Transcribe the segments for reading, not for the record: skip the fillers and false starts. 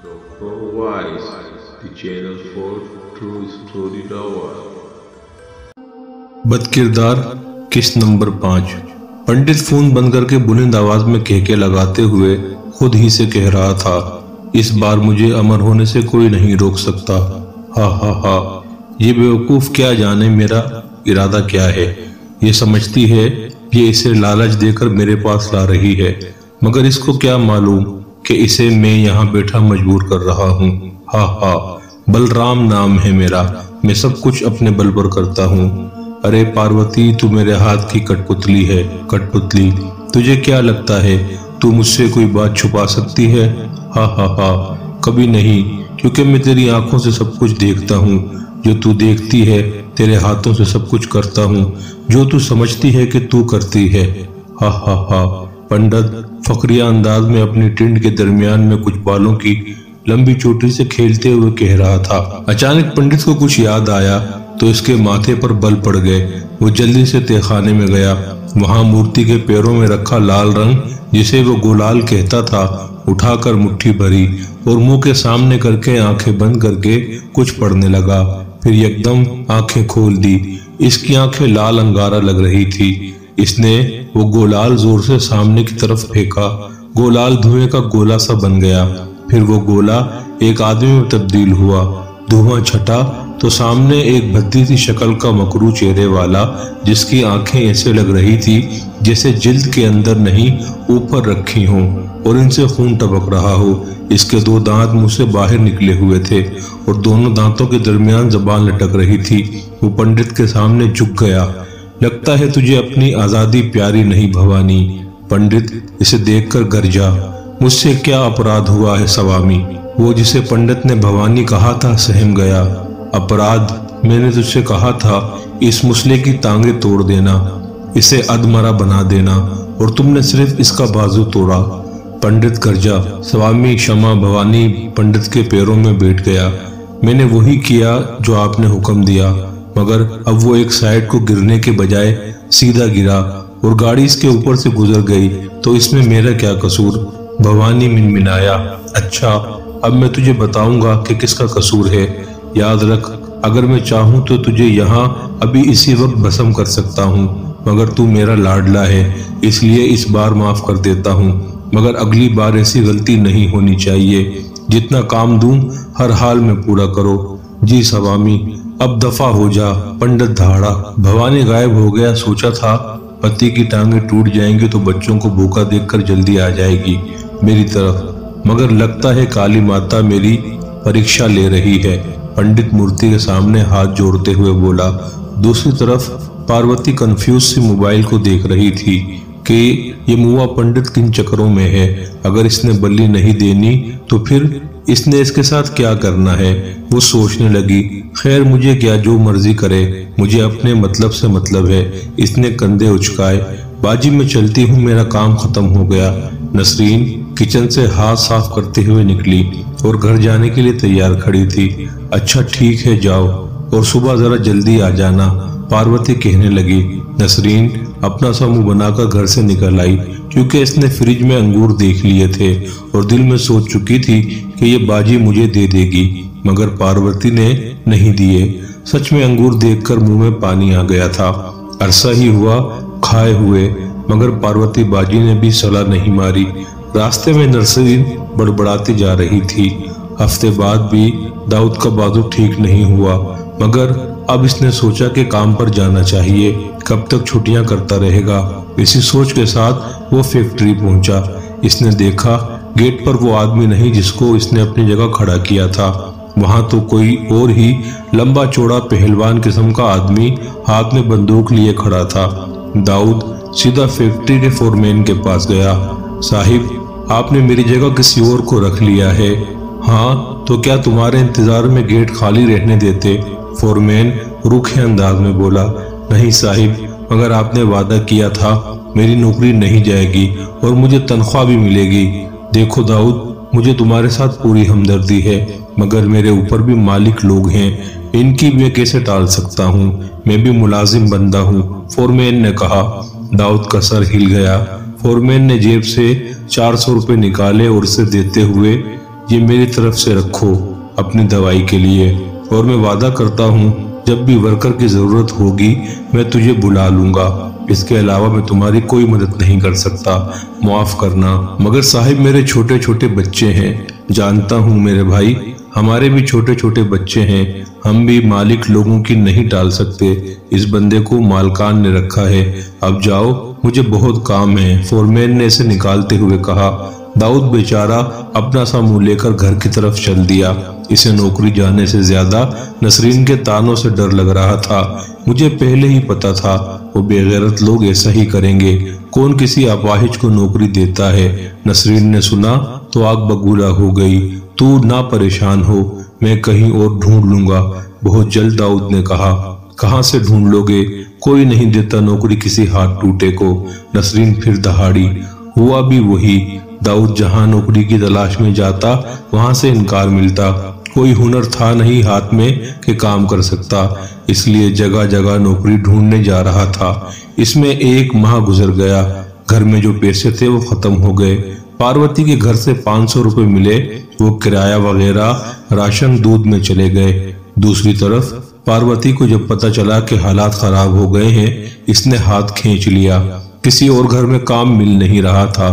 Dr. Wise, the channel for True Story Tower। बदकिरदार किस्त number 5। पंडित phone बंद करके बुलंद आवाज में कहके लगाते हुए खुद ही से कह रहा था, इस बार मुझे अमर होने से कोई नहीं रोक सकता। हा हा हा, ये बेवकूफ क्या जाने मेरा इरादा क्या है। ये समझती है ये इसे लालच देकर मेरे पास ला रही है, मगर इसको क्या मालूम कि इसे मैं यहाँ बैठा मजबूर कर रहा हूँ। हा हा, बलराम नाम है मेरा, मैं सब कुछ अपने बल पर करता हूँ। अरे पार्वती, तू मेरे हाथ की कठपुतली है। कठपुतली, तुझे क्या लगता है तू मुझसे कोई बात छुपा सकती है? हा हा हा, कभी नहीं, क्योंकि मैं तेरी आंखों से सब कुछ देखता हूँ। जो तू देखती है तेरे हाथों से सब कुछ करता हूँ, जो तू समझती है कि तू करती है। हा हा हा। पंडित फकरिया अंदाज में अपनी टिंड के दरमियान में कुछ बालों की लंबी चोटी से खेलते हुए कह रहा था। अचानक पंडित को कुछ याद आया तो इसके माथे पर बल पड़ गए। वो जल्दी से तहखाने में गया। वहां मूर्ति के पैरों में रखा लाल रंग, जिसे वो गुलाल कहता था, उठाकर मुट्ठी भरी और मुंह के सामने करके आंखें बंद करके कुछ पढ़ने लगा। फिर एकदम आंखें खोल दी। इसकी आंखें लाल अंगारा लग रही थी। इसने वो गोलाल जोर से सामने की तरफ फेंका। गोलाल धुएं का गोला सा बन गया। फिर वो गोला एक आदमी में तब्दील हुआ। धुआं छटा तो सामने एक भद्दी सी शक्ल का मकरू चेहरे वाला, जिसकी आंखें ऐसे लग रही थी जैसे जिल्द के अंदर नहीं ऊपर रखी हों और इनसे खून टपक रहा हो। इसके 2 दांत मुंह से बाहर निकले हुए थे और दोनों दांतों के दरमियान जबान लटक रही थी। वो पंडित के सामने झुक गया। लगता है तुझे अपनी आजादी प्यारी नहीं भवानी। पंडित इसे देखकर गरजा। मुझसे क्या अपराध हुआ है स्वामी? वो जिसे पंडित ने भवानी कहा था सहम गया। अपराध? मैंने तुझसे कहा था इस मुसले की टांगे तोड़ देना, इसे अधमरा बना देना, और तुमने सिर्फ इसका बाजू तोड़ा। पंडित गरजा। स्वामी क्षमा। भवानी पंडित के पैरों में बैठ गया। मैंने वही किया जो आपने हुक्म दिया, मगर अब वो एक साइड को गिरने के बजाय सीधा गिरा और गाड़ी इसके ऊपर से गुजर गई, तो इसमें मेरा क्या कसूर? भवानी मिनमिनाया। अच्छा, अब मैं तुझे बताऊंगा कि किसका कसूर है। याद रख, अगर मैं चाहूं तो तुझे यहाँ अभी इसी वक्त भस्म कर सकता हूँ, मगर तू मेरा लाडला है, इसलिए इस बार माफ कर देता हूँ, मगर अगली बार ऐसी गलती नहीं होनी चाहिए। जितना काम दूं हर हाल में पूरा करो। जी स्वामी, अब दफा हो जा। पंडित दहाड़ा। भवानी गायब हो गया। सोचा था पति की टांगे टूट जाएंगी तो बच्चों को भूखा देखकर जल्दी आ जाएगी मेरी तरफ, मगर लगता है काली माता मेरी परीक्षा ले रही है। पंडित मूर्ति के सामने हाथ जोड़ते हुए बोला। दूसरी तरफ पार्वती कंफ्यूज सी मोबाइल को देख रही थी कि ये मुआ पंडित किन चक्करों में है। अगर इसने बल्ली नहीं देनी तो फिर इसने इसके साथ क्या करना है, वो सोचने लगी। खैर, मुझे क्या, जो मर्जी करे, मुझे अपने मतलब से मतलब है। इसने कंधे उचकाए। बाजी में चलती हूँ, मेरा काम खत्म हो गया। नसरीन किचन से हाथ साफ करते हुए निकली और घर जाने के लिए तैयार खड़ी थी। अच्छा ठीक है, जाओ, और सुबह जरा जल्दी आ जाना, पार्वती कहने लगी। नसरीन अपना सा मुंह बनाकर घर से निकल आई, क्योंकि इसने फ्रिज में अंगूर देख लिए थे और दिल में सोच चुकी थी कि ये बाजी मुझे दे देगी, मगर पार्वती ने नहीं दिए। सच में अंगूर देखकर मुंह में पानी आ गया था। अरसा ही हुआ खाए हुए, मगर पार्वती बाजी ने भी सलाह नहीं मारी। रास्ते में नसरीन बड़बड़ाती जा रही थी। हफ्ते बाद भी दाऊद का बाजू ठीक नहीं हुआ, मगर अब इसने सोचा कि काम पर जाना चाहिए, कब तक छुट्टियां करता रहेगा। इसी सोच के साथ वो फैक्ट्री पहुंचा। इसने देखा गेट पर वो आदमी नहीं जिसको इसने अपनी जगह खड़ा किया था। वहां तो कोई और ही लंबा चौड़ा पहलवान किस्म का आदमी हाथ में बंदूक लिए खड़ा था। दाऊद सीधा फैक्ट्री के फोरमैन के पास गया। साहिब, आपने मेरी जगह किसी और को रख लिया है। हाँ, तो क्या तुम्हारे इंतजार में गेट खाली रहने देते? फोरमैन रूखे अंदाज में बोला। नहीं साहिब, मगर आपने वादा किया था मेरी नौकरी नहीं जाएगी और मुझे तनख्वाह भी मिलेगी। देखो दाऊद, मुझे तुम्हारे साथ पूरी हमदर्दी है, मगर मेरे ऊपर भी मालिक लोग हैं, इनकी मैं कैसे टाल सकता हूँ? मैं भी मुलाजिम बंदा हूँ, फोरमैन ने कहा। दाऊद का सर हिल गया। फोरमैन ने जेब से 400 रुपए निकाले और उसे देते हुए, ये मेरी तरफ से रखो अपनी दवाई के लिए, और मैं वादा करता हूँ जब भी वर्कर की जरूरत होगी मैं तुझे बुला लूंगा। इसके अलावा मैं तुम्हारी कोई मदद नहीं कर सकता, माफ करना। मगर साहिब मेरे छोटे छोटे बच्चे हैं। जानता हूँ मेरे भाई, हमारे भी छोटे छोटे बच्चे हैं, हम भी मालिक लोगों की नहीं टाल सकते। इस बंदे को मालकान ने रखा है, अब जाओ, मुझे बहुत काम है, फोरमैन ने इसे निकालते हुए कहा। दाऊद बेचारा अपना सा मुंह लेकर घर की तरफ चल दिया। इसे नौकरी जाने से ज्यादा नसरीन के तानों से डर लग रहा था। मुझे पहले ही पता था वो बेगैरत लोग ऐसा ही करेंगे। कौन किसी अपाहिज को नौकरी देता है? नसरीन ने सुना तो आग बबूला हो गई। तू ना परेशान हो, मैं कहीं और ढूंढ लूंगा बहुत जल्द, दाऊद ने कहा। कहां से ढूंढ लोगे? कोई नहीं देता नौकरी किसी हाथ टूटे को। नसरीन फिर दहाड़ी। हुआ भी वही। दाऊद जहां नौकरी की तलाश में जाता वहां से इनकार मिलता। कोई हुनर था नहीं हाथ में कि काम कर सकता, इसलिए जगह जगह नौकरी ढूंढने जा रहा था। इसमें 1 माह गुजर गया। घर में जो पैसे थे वो खत्म हो गए। पार्वती के घर से 500 रुपए मिले, वो किराया वगैरह राशन दूध में चले गए। दूसरी तरफ पार्वती को जब पता चला कि हालात खराब हो गए हैं, इसने हाथ खींच लिया। किसी और घर में काम मिल नहीं रहा था।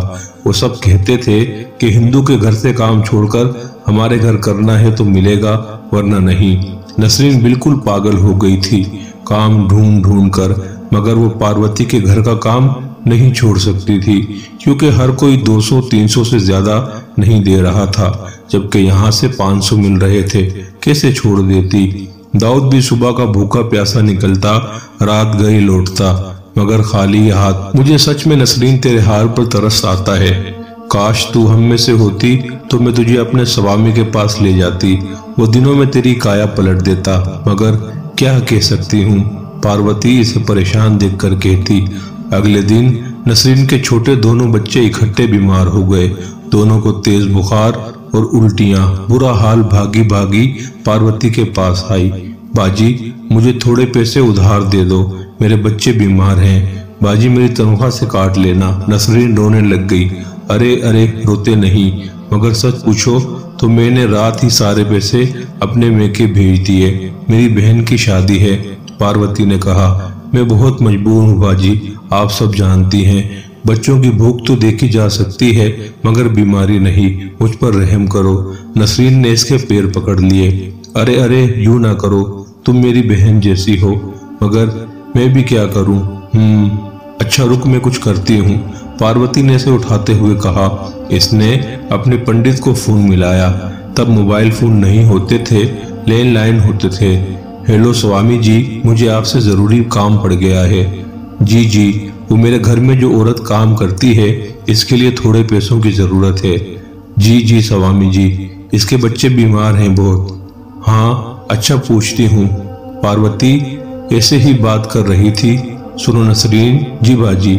वो सब कहते थे कि हिंदू के घर से काम छोड़कर हमारे घर करना है तो मिलेगा, वरना नहीं। नसरीन बिल्कुल पागल हो गई थी काम ढूंढ ढूंढ कर, मगर वो पार्वती के घर का काम नहीं छोड़ सकती थी, क्योंकि हर कोई 200-300 से ज्यादा नहीं दे रहा था, जबकि यहाँ से 500 मिल रहे थे। कैसे छोड़ देती? दाऊद भी सुबह का भूखा प्यासा निकलता, रात गई लौटता, मगर खाली हाथ। मुझे सच में नसरीन तेरे हाल पर तरस आता है। काश तू हम में से होती तो मैं तुझे अपने स्वामी के पास ले जाती, वो दिनों में तेरी काया पलट देता, मगर क्या कह सकती हूँ, पार्वती इसे परेशान देखकर कहती। अगले दिन नसरीन के छोटे दोनों बच्चे इकट्ठे बीमार हो गए। दोनों को तेज बुखार और उल्टियां। बुरा हाल। भागी भागी पार्वती के पास आई। बाजी, मुझे थोड़े पैसे उधार दे दो, मेरे बच्चे बीमार हैं। बाजी, मेरी तनख्वाह से काट लेना। नसरीन रोने लग गई। अरे अरे, रोते नहीं, मगर सच पूछो तो मैंने रात ही सारे पैसे अपने मेके भेज दिए, मेरी बहन की शादी है। पार्वती ने कहा, मैं बहुत मजबूर हूँ बाजी, आप सब जानती हैं। बच्चों की भूख तो देखी जा सकती है, मगर बीमारी नहीं, मुझ पर रहम करो। नसरीन ने इसके पैर पकड़ लिए। अरे अरे, यूं ना करो, तुम मेरी बहन जैसी हो, मगर मैं भी क्या करूं? अच्छा रुक, मैं कुछ करती हूँ। पार्वती ने इसे उठाते हुए कहा। इसने अपने पंडित को फोन मिलाया। तब मोबाइल फोन नहीं होते थे, लैंडलाइन होते थे। हेलो स्वामी जी, मुझे आपसे जरूरी काम पड़ गया है। जी जी, वो मेरे घर में जो औरत काम करती है, इसके लिए थोड़े पैसों की जरूरत है। जी जी स्वामी जी, इसके बच्चे बीमार हैं बहुत। हाँ अच्छा, पूछती हूँ। पार्वती ऐसे ही बात कर रही थी। सुनो नसरीन। जी बाजी,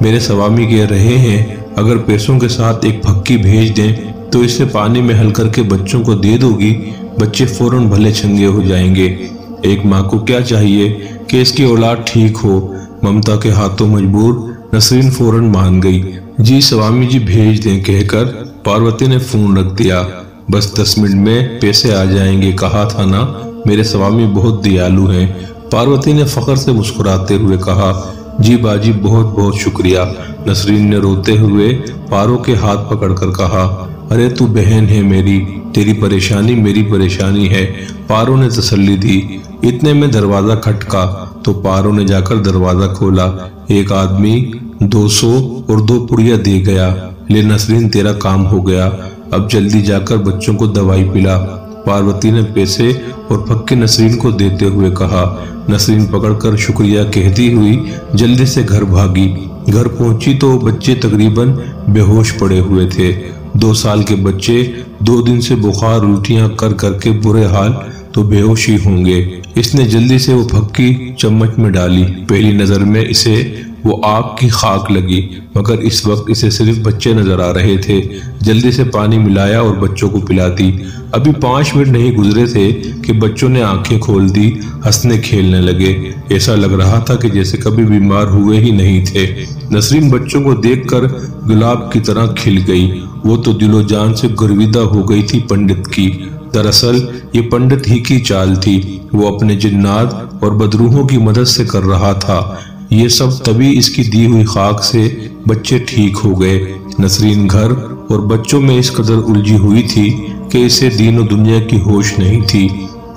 मेरे स्वामी कह रहे हैं अगर पैसों के साथ एक फक्की भेज दें तो इसे पानी में हल करके बच्चों को दे दोगी, बच्चे फौरन भले चंगे हो जाएंगे। एक माँ को क्या चाहिए कि इसकी औलाद ठीक हो। ममता के हाथों मजबूर नसरीन फौरन मान गई। जी स्वामी जी भेज दें कहकर पार्वती ने फोन रख दिया। बस 10 मिनट में पैसे आ जाएंगे, कहा था ना, मेरे स्वामी बहुत दयालु हैं। पार्वती ने फख्र से मुस्कुराते हुए कहा। जी बाजी, बहुत बहुत शुक्रिया। नसरीन ने रोते हुए पारो के हाथ पकड़कर कहा, अरे तू बहन है मेरी, तेरी परेशानी मेरी परेशानी है। पारो ने तसल्ली दी। इतने में दरवाजा खटका तो पारो ने जाकर दरवाजा खोला। एक आदमी 200 और 2 पुड़िया दे गया। ले नसरीन, तेरा काम हो गया, अब जल्दी जाकर बच्चों को दवाई पिला। पार्वती ने पैसे और फक्के नसरीन को देते हुए कहा। नसरीन पकड़कर शुक्रिया कहती हुई जल्दी से घर भागी। घर पहुंची तो बच्चे तकरीबन बेहोश पड़े हुए थे। 2 साल के बच्चे 2 दिन से बुखार उल्टियां कर करके बुरे हाल, तो बेहोश ही होंगे। इसने जल्दी से वो फक्की चम्मच में डाली। पहली नजर में इसे वो आग की खाक लगी, मगर इस वक्त इसे सिर्फ बच्चे नजर आ रहे थे। जल्दी से पानी मिलाया और बच्चों को पिला दी। अभी 5 मिनट नहीं गुजरे थे कि बच्चों ने आंखें खोल दी, हंसने खेलने लगे। ऐसा लग रहा था कि जैसे कभी बीमार हुए ही नहीं थे। नसरीन बच्चों को देखकर गुलाब की तरह खिल गई वो तो दिलो जान से गुरविदा हो गई थी पंडित की। दरअसल ये पंडित ही की चाल थी। वो अपने जिन्नात और बदरूहों की मदद से कर रहा था ये सब, तभी इसकी दी हुई खाक से बच्चे ठीक हो गए। नसरीन घर और बच्चों में इस कदर उलझी हुई थी कि इसे दीन और दुनिया की होश नहीं थी।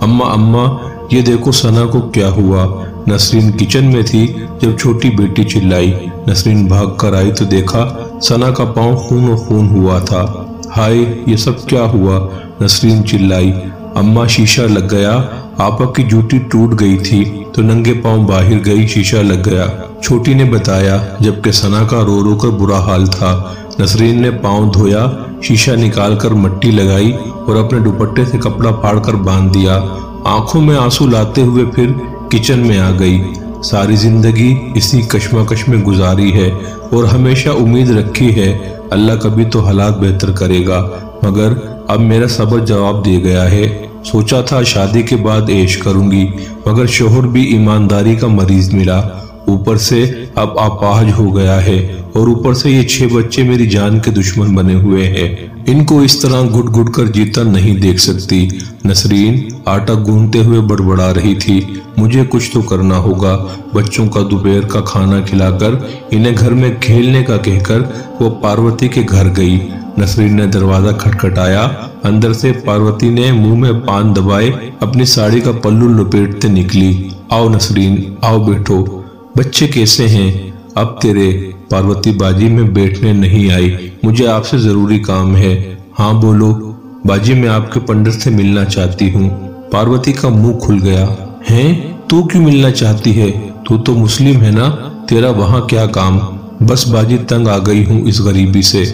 अम्मा अम्मा ये देखो सना को क्या हुआ। नसरीन किचन में थी जब छोटी बेटी चिल्लाई। नसरीन भाग कर आई तो देखा सना का पांव खून और खून हुआ था। हाय ये सब क्या हुआ, नसरीन चिल्लाई। अम्मा शीशा लग गया, आपा की जूती टूट गई थी तो नंगे पांव बाहर गई, शीशा लग गया, छोटी ने बताया, जबकि सना का रो रो कर बुरा हाल था। नसरीन ने पांव धोया, शीशा निकाल कर मट्टी लगाई और अपने दुपट्टे से कपड़ा फाड़कर बांध दिया। आंखों में आंसू लाते हुए फिर किचन में आ गई। सारी जिंदगी इसी कश्मकश में गुजारी है और हमेशा उम्मीद रखी है अल्लाह कभी तो हालात बेहतर करेगा, मगर अब मेरा सब्र जवाब दे गया है। सोचा था शादी के बाद ऐश करूंगी, मगर शोहर भी ईमानदारी का मरीज मिला। ऊपर से अब अपाहज हो गया है और ऊपर से ये 6 बच्चे मेरी जान के दुश्मन बने हुए हैं। इनको इस तरह घुट घुट कर जीता नहीं देख सकती। नसरीन आटा गूंथते हुए बड़बड़ा रही थी, मुझे कुछ तो करना होगा। बच्चों का दोपहर का खाना खिलाकर इन्हें घर में खेलने का कहकर वो पार्वती के घर गई। नसरीन ने दरवाजा खटखटाया। अंदर से पार्वती ने मुंह में पान दबाए अपनी साड़ी का पल्लू लपेटते निकली। आओ नसरीन, आओ बैठो। बच्चे कैसे हैं अब तेरे? पार्वती बाजी में बैठने नहीं आई, मुझे आपसे जरूरी काम है। हाँ बोलो। बाजी मैं आपके पंडित से मिलना चाहती हूँ। पार्वती का मुंह खुल गया। हैं, तू क्यों मिलना चाहती है? तू तो मुस्लिम है ना, तेरा वहाँ क्या काम? बस बाजी तंग आ गई हूँ इस गरीबी से,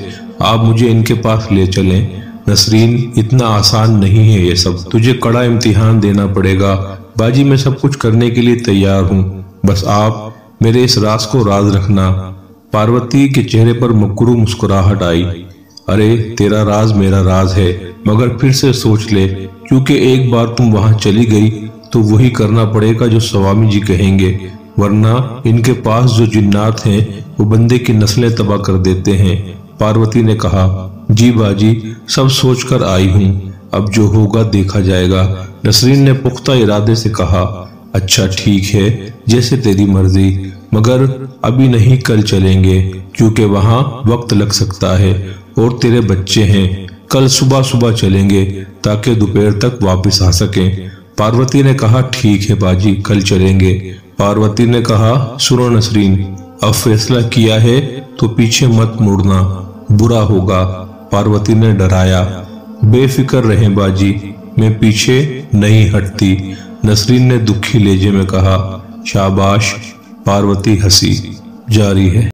आप मुझे इनके पास ले चलें। नसरीन इतना आसान नहीं है ये सब, तुझे कड़ा इम्तिहान देना पड़ेगा। बाजी मैं सब कुछ करने के लिए तैयार हूँ, बस आप मेरे इस राज को राज रखना। पार्वती के चेहरे पर मकरू मुस्कुराहट आई। अरे तेरा राज मेरा राज है, मगर फिर से सोच ले, क्योंकि एक बार तुम वहां चली गई तो वही करना पड़ेगा जो स्वामी जी कहेंगे, वरना इनके पास जो जिन्नात हैं वो बंदे की नस्लें तबाह कर देते हैं। पार्वती ने कहा, जी बाजी सब सोच कर आई हूँ, अब जो होगा देखा जाएगा। नसरीन ने पुख्ता इरादे से कहा, अच्छा ठीक है, जैसे तेरी मर्जी, मगर अभी नहीं कल चलेंगे, क्योंकि वहां वक्त लग सकता है और तेरे बच्चे हैं। कल सुबह सुबह चलेंगे ताकि दोपहर तक वापस आ सकें। पार्वती ने कहा, ठीक है बाजी, कल चलेंगे। पार्वती ने कहा, सुनो नसरीन, अब फैसला किया है तो पीछे मत मुड़ना, बुरा होगा। पार्वती ने डराया। बेफिक्र रहें बाजी, मैं पीछे नहीं हटती। नसरीन ने दुखी लहजे में कहा, शाबाश। पार्वती हंसी। जारी है।